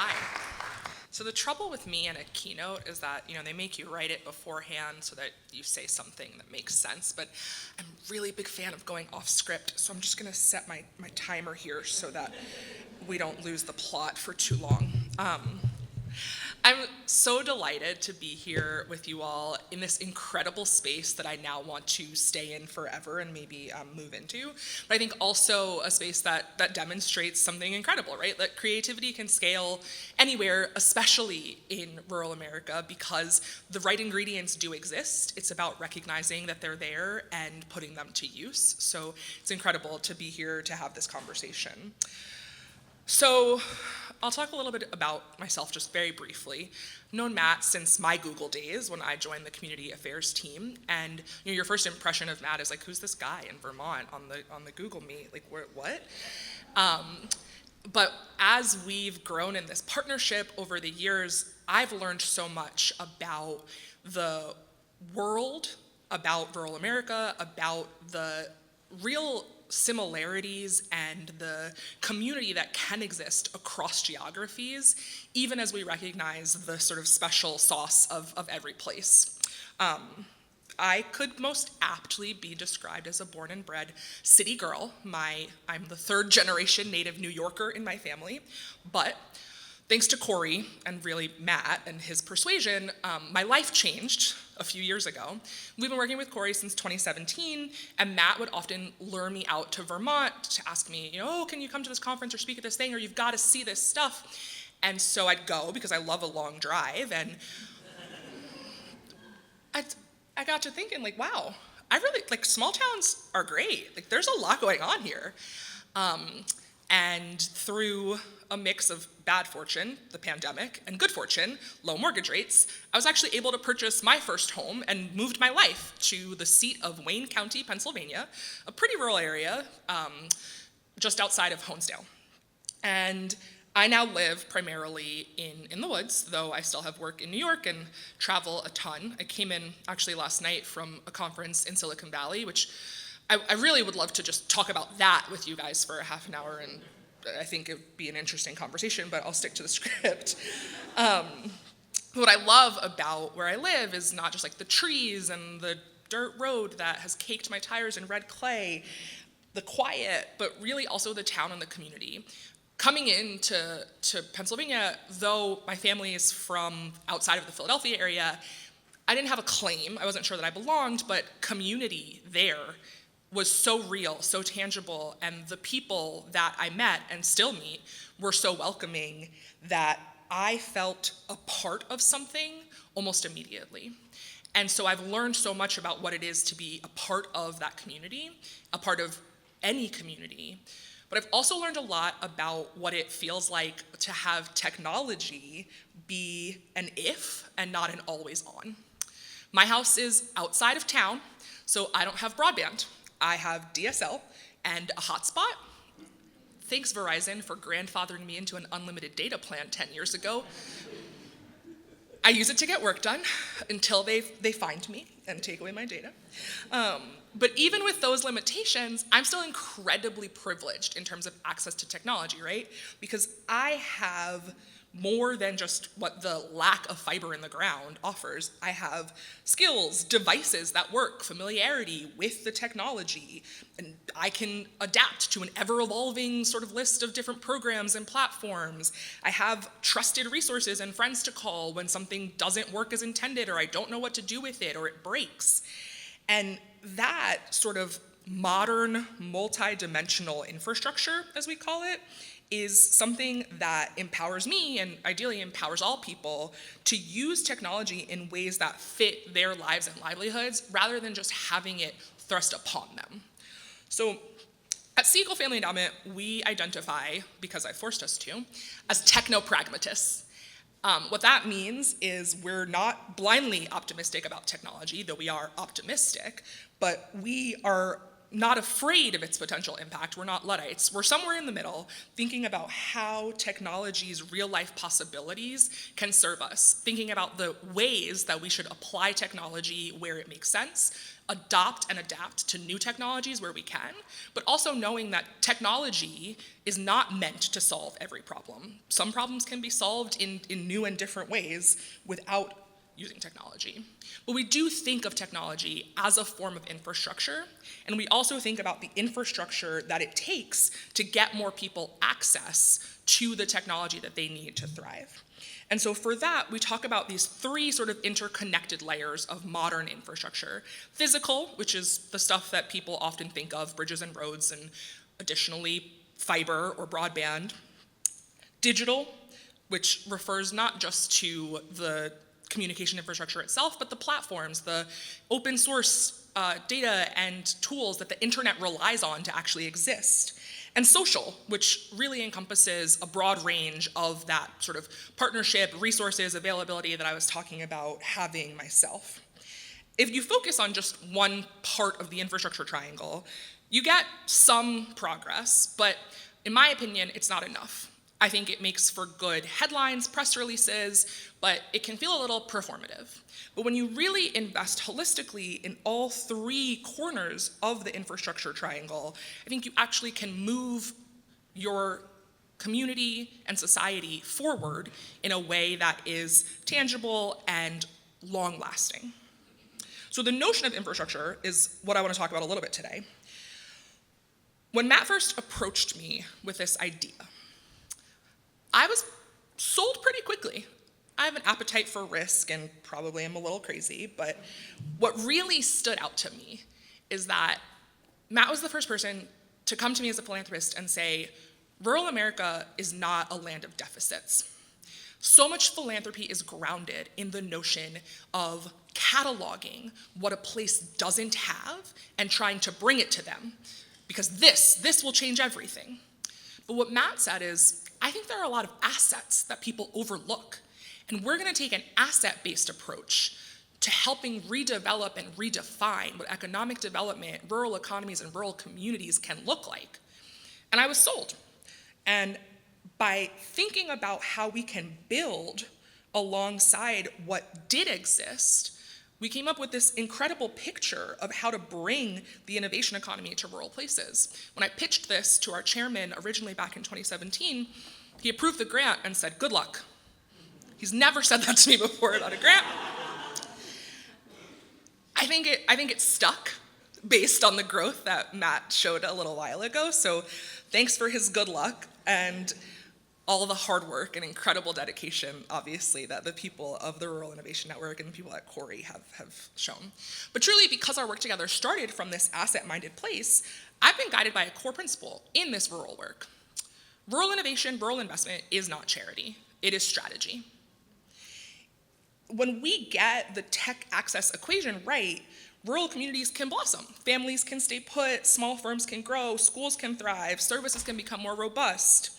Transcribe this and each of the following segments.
Hi. So the trouble with me and a keynote is that, they make you write it beforehand so that you say something that makes sense, but I'm really a big fan of going off script, so I'm just gonna set my timer here so that we don't lose the plot for too long. I'm so delighted to be here with you all in this incredible space that I now want to stay in forever and maybe move into. But I think also a space that demonstrates something incredible, right? That creativity can scale anywhere, especially in rural America, because the right ingredients do exist. It's about recognizing that they're there and putting them to use. So it's incredible to be here to have this conversation. So I'll talk a little bit about myself just very briefly. I've known Matt since my Google days when I joined the community affairs team, and your first impression of Matt is like, who's this guy in Vermont on the Google Meet? Like, what? But as we've grown in this partnership over the years, I've learned so much about the world, about rural America, about the real similarities and the community that can exist across geographies, even as we recognize the sort of special sauce of every place. I could most aptly be described as a born and bred city girl. I'm the third generation native New Yorker in my family, but thanks to CORI and really Matt and his persuasion, my life changed a few years ago. We've been working with CORI since 2017, and Matt would often lure me out to Vermont to ask me, oh, can you come to this conference or speak at this thing, or you've got to see this stuff. And so I'd go because I love a long drive, and I got to thinking, like, wow, I really, small towns are great. Like, there's a lot going on here. And through a mix of bad fortune, the pandemic, and good fortune, low mortgage rates, I was actually able to purchase my first home and moved my life to the seat of Wayne County, Pennsylvania, a pretty rural area just outside of Honesdale. And I now live primarily in the woods, though I still have work in New York and travel a ton. I came in actually last night from a conference in Silicon Valley, which I really would love to just talk about that with you guys for a half an hour, and I think it would be an interesting conversation, but I'll stick to the script. What I love about where I live is not just like the trees and the dirt road that has caked my tires in red clay, the quiet, but really also the town and the community. Coming into Pennsylvania, though my family is from outside of the Philadelphia area, I didn't have a claim. I wasn't sure that I belonged, but community there was so real, so tangible, and the people that I met and still meet were so welcoming that I felt a part of something almost immediately. And so I've learned so much about what it is to be a part of that community, a part of any community. But I've also learned a lot about what it feels like to have technology be an if and not an always on. My house is outside of town, so I don't have broadband. I have DSL and a hotspot. Thanks, Verizon, for grandfathering me into an unlimited data plan 10 years ago. I use it to get work done until they find me and take away my data. But even with those limitations, I'm still incredibly privileged in terms of access to technology, right? Because I have more than just what the lack of fiber in the ground offers. I have skills, devices that work, familiarity with the technology, and I can adapt to an ever-evolving sort of list of different programs and platforms. I have trusted resources and friends to call when something doesn't work as intended, or I don't know what to do with it, or it breaks. And that sort of modern, multi-dimensional infrastructure, as we call it, is something that empowers me and ideally empowers all people to use technology in ways that fit their lives and livelihoods rather than just having it thrust upon them. So at Siegel Family Endowment, we identify, because I forced us to, as techno-pragmatists. What that means is we're not blindly optimistic about technology, though we are optimistic, but we are not afraid of its potential impact. We're not Luddites. We're somewhere in the middle, thinking about how technology's real-life possibilities can serve us, thinking about the ways that we should apply technology where it makes sense, adopt and adapt to new technologies where we can, but also knowing that technology is not meant to solve every problem. Some problems can be solved in new and different ways without using technology. But we do think of technology as a form of infrastructure, and we also think about the infrastructure that it takes to get more people access to the technology that they need to thrive. And so for that, we talk about these three sort of interconnected layers of modern infrastructure. Physical, which is the stuff that people often think of, bridges and roads, and additionally, fiber or broadband. Digital, which refers not just to the communication infrastructure itself, but the platforms, the open source data and tools that the internet relies on to actually exist. And social, which really encompasses a broad range of that sort of partnership, resources, availability that I was talking about having myself. If you focus on just one part of the infrastructure triangle, you get some progress, but in my opinion, it's not enough. I think it makes for good headlines, press releases, but it can feel a little performative. But when you really invest holistically in all three corners of the infrastructure triangle, I think you actually can move your community and society forward in a way that is tangible and long-lasting. So the notion of infrastructure is what I want to talk about a little bit today. When Matt first approached me with this idea, I was sold pretty quickly. I have an appetite for risk and probably am a little crazy, but what really stood out to me is that Matt was the first person to come to me as a philanthropist and say, rural America is not a land of deficits. So much philanthropy is grounded in the notion of cataloging what a place doesn't have and trying to bring it to them, because this will change everything. But what Matt said is, I think there are a lot of assets that people overlook, and we're gonna take an asset-based approach to helping redevelop and redefine what economic development, rural economies, and rural communities can look like. And I was sold. And by thinking about how we can build alongside what did exist, we came up with this incredible picture of how to bring the innovation economy to rural places. When I pitched this to our chairman originally back in 2017, he approved the grant and said, good luck. He's never said that to me before about a grant. I think it stuck based on the growth that Matt showed a little while ago, so thanks for his good luck and all the hard work and incredible dedication, obviously, that the people of the Rural Innovation Network and the people at CORI have shown. But truly, because our work together started from this asset-minded place, I've been guided by a core principle in this rural work. Rural innovation, rural investment is not charity, it is strategy. When we get the tech access equation right, rural communities can blossom. Families can stay put, small firms can grow, schools can thrive, services can become more robust.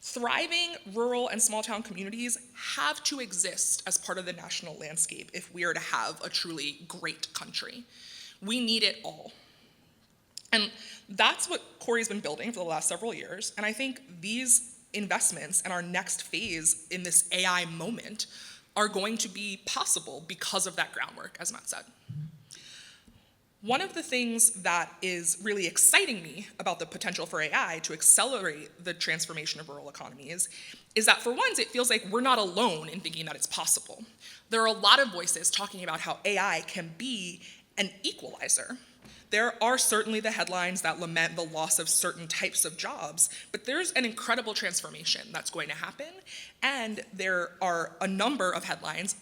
Thriving rural and small town communities have to exist as part of the national landscape if we are to have a truly great country. We need it all. And that's what CORI's been building for the last several years, and I think these investments and our next phase in this AI moment are going to be possible because of that groundwork, as Matt said. One of the things that is really exciting me about the potential for AI to accelerate the transformation of rural economies is that, for once, it feels like we're not alone in thinking that it's possible. There are a lot of voices talking about how AI can be an equalizer. There are certainly the headlines that lament the loss of certain types of jobs, but there's an incredible transformation that's going to happen, and there are a number of headlines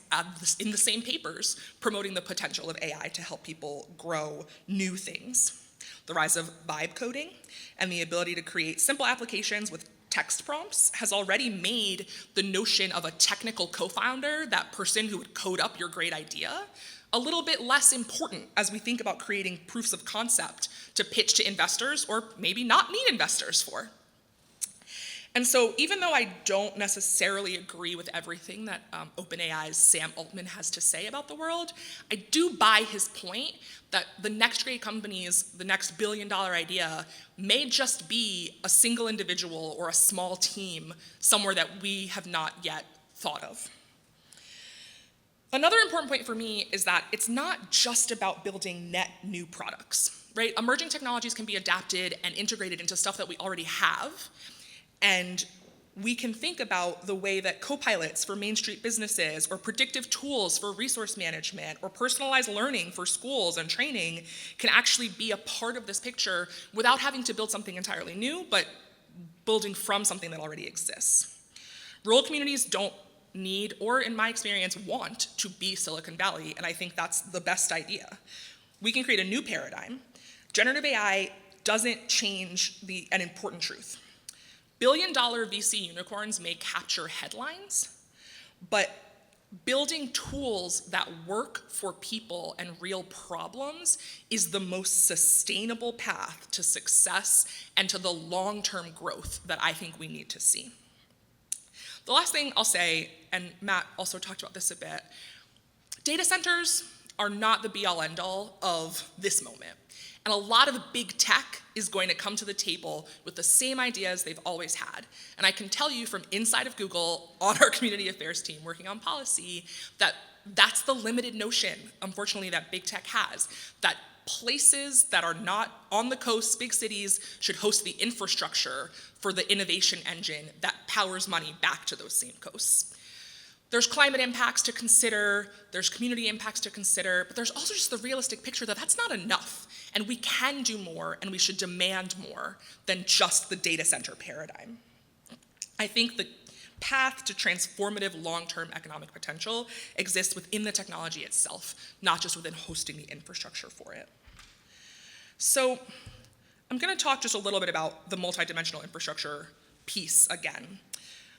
in the same papers promoting the potential of AI to help people grow new things. The rise of vibe coding and the ability to create simple applications with text prompts has already made the notion of a technical co-founder, that person who would code up your great idea, a little bit less important as we think about creating proofs of concept to pitch to investors or maybe not need investors for. And so even though I don't necessarily agree with everything that OpenAI's Sam Altman has to say about the world, I do buy his point that the next great companies, the next billion-dollar idea may just be a single individual or a small team somewhere that we have not yet thought of. Another important point for me is that it's not just about building net new products, right? Emerging technologies can be adapted and integrated into stuff that we already have, and we can think about the way that co-pilots for Main Street businesses, or predictive tools for resource management, or personalized learning for schools and training can actually be a part of this picture without having to build something entirely new, but building from something that already exists. Rural communities don't need, or in my experience, want to be Silicon Valley, and I think that's the best idea. We can create a new paradigm. Generative AI doesn't change an important truth. Billion-dollar VC unicorns may capture headlines, but building tools that work for people and real problems is the most sustainable path to success and to the long-term growth that I think we need to see. The last thing I'll say, and Matt also talked about this a bit, data centers are not the be-all end-all of this moment. And a lot of big tech is going to come to the table with the same ideas they've always had. And I can tell you from inside of Google, on our community affairs team working on policy, that that's the limited notion, unfortunately, that big tech has, that places that are not on the coast, big cities, should host the infrastructure for the innovation engine that powers money back to those same coasts. There's climate impacts to consider, there's community impacts to consider, but there's also just the realistic picture that that's not enough, and we can do more, and we should demand more than just the data center paradigm. I think the path to transformative long-term economic potential exists within the technology itself, not just within hosting the infrastructure for it. So I'm going to talk just a little bit about the multidimensional infrastructure piece again.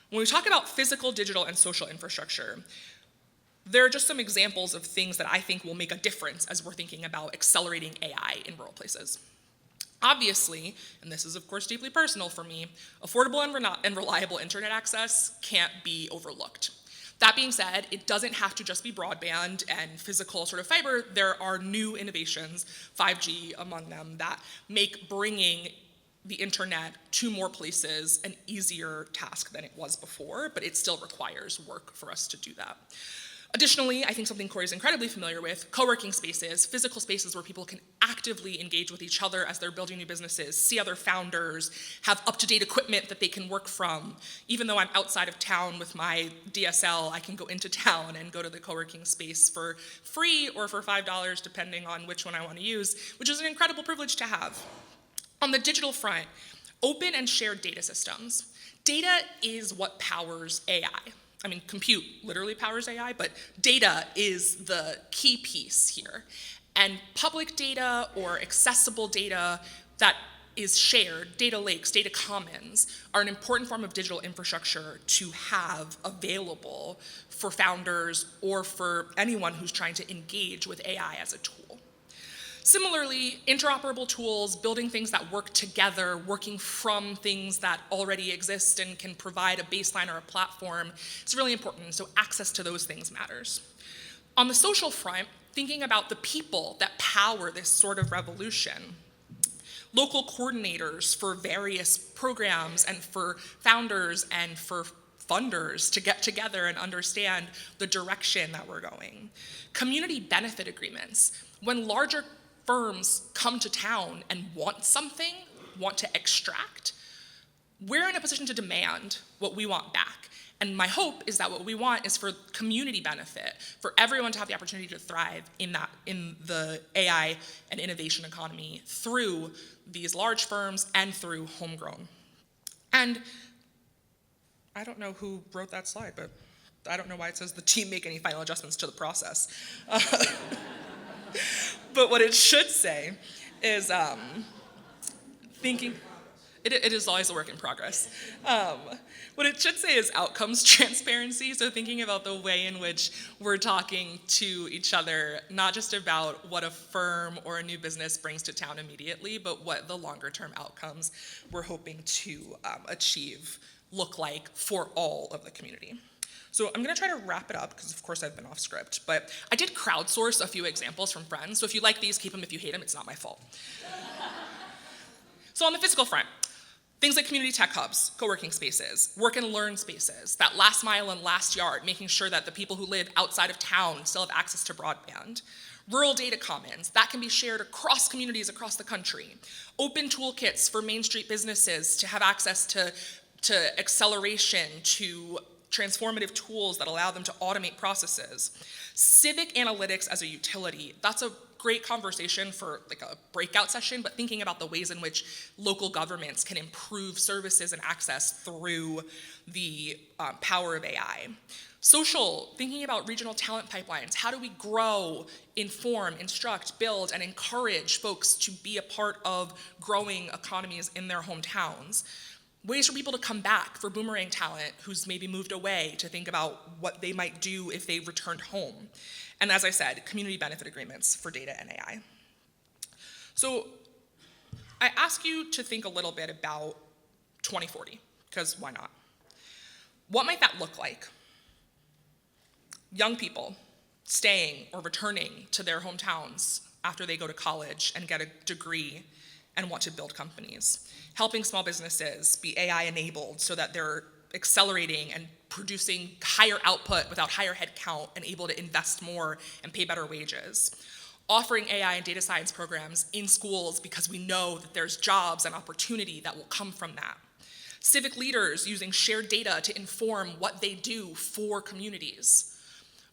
When we talk about physical, digital, and social infrastructure, there are just some examples of things that I think will make a difference as we're thinking about accelerating AI in rural places. Obviously, and this is of course deeply personal for me, affordable and reliable internet access can't be overlooked. That being said, it doesn't have to just be broadband and physical sort of fiber. There are new innovations, 5G among them, that make bringing the internet to more places an easier task than it was before, but it still requires work for us to do that. Additionally, I think something CORI is incredibly familiar with, co-working spaces, physical spaces where people can actively engage with each other as they're building new businesses, see other founders, have up-to-date equipment that they can work from. Even though I'm outside of town with my DSL, I can go into town and go to the co-working space for free or for $5, depending on which one I want to use, which is an incredible privilege to have. On the digital front, open and shared data systems. Data is what powers AI. I mean, compute literally powers AI, but data is the key piece here. And public data or accessible data that is shared, data lakes, data commons, are an important form of digital infrastructure to have available for founders or for anyone who's trying to engage with AI as a tool. Similarly, interoperable tools, building things that work together, working from things that already exist and can provide a baseline or a platform, is really important, so access to those things matters. On the social front, thinking about the people that power this sort of revolution, local coordinators for various programs and for founders and for funders to get together and understand the direction that we're going. Community benefit agreements. When larger firms come to town and want something, want to extract, we're in a position to demand what we want back. And my hope is that what we want is for community benefit, for everyone to have the opportunity to thrive in the AI and innovation economy through these large firms and through homegrown. And I don't know who wrote that slide, but I don't know why it says the team make any final adjustments to the process. But what it should say is thinking, it is always a work in progress. What it should say is outcomes transparency, so thinking about the way in which we're talking to each other, not just about what a firm or a new business brings to town immediately, but what the longer term outcomes we're hoping to achieve look like for all of the community. So I'm gonna try to wrap it up, because of course I've been off script, but I did crowdsource a few examples from friends, so if you like these, keep them. If you hate them, it's not my fault. So on the physical front, Things like community tech hubs, co-working spaces, work and learn spaces, that last mile and last yard, making sure that the people who live outside of town still have access to broadband. Rural data commons, that can be shared across communities across the country. Open toolkits for Main Street businesses to have access to acceleration, to transformative tools that allow them to automate processes. Civic analytics as a utility, that's a great conversation for like a breakout session, but thinking about the ways in which local governments can improve services and access through the power of AI. Social, thinking about regional talent pipelines. How do we grow, inform, instruct, build, and encourage folks to be a part of growing economies in their hometowns? Ways for people to come back, for boomerang talent who's maybe moved away, to think about what they might do if they returned home. And as I said, community benefit agreements for data and AI. So I ask you to think a little bit about 2040, because why not? What might that look like? Young people staying or returning to their hometowns after they go to college and get a degree and want to build companies. Helping small businesses be AI enabled so that they're accelerating and producing higher output without higher headcount and able to invest more and pay better wages. Offering AI and data science programs in schools because we know that there's jobs and opportunity that will come from that. Civic leaders using shared data to inform what they do for communities.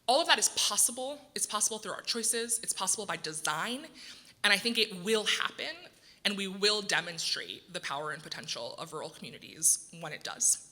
All of that is possible. It's possible through our choices. It's possible by design. And I think it will happen, and we will demonstrate the power and potential of rural communities when it does.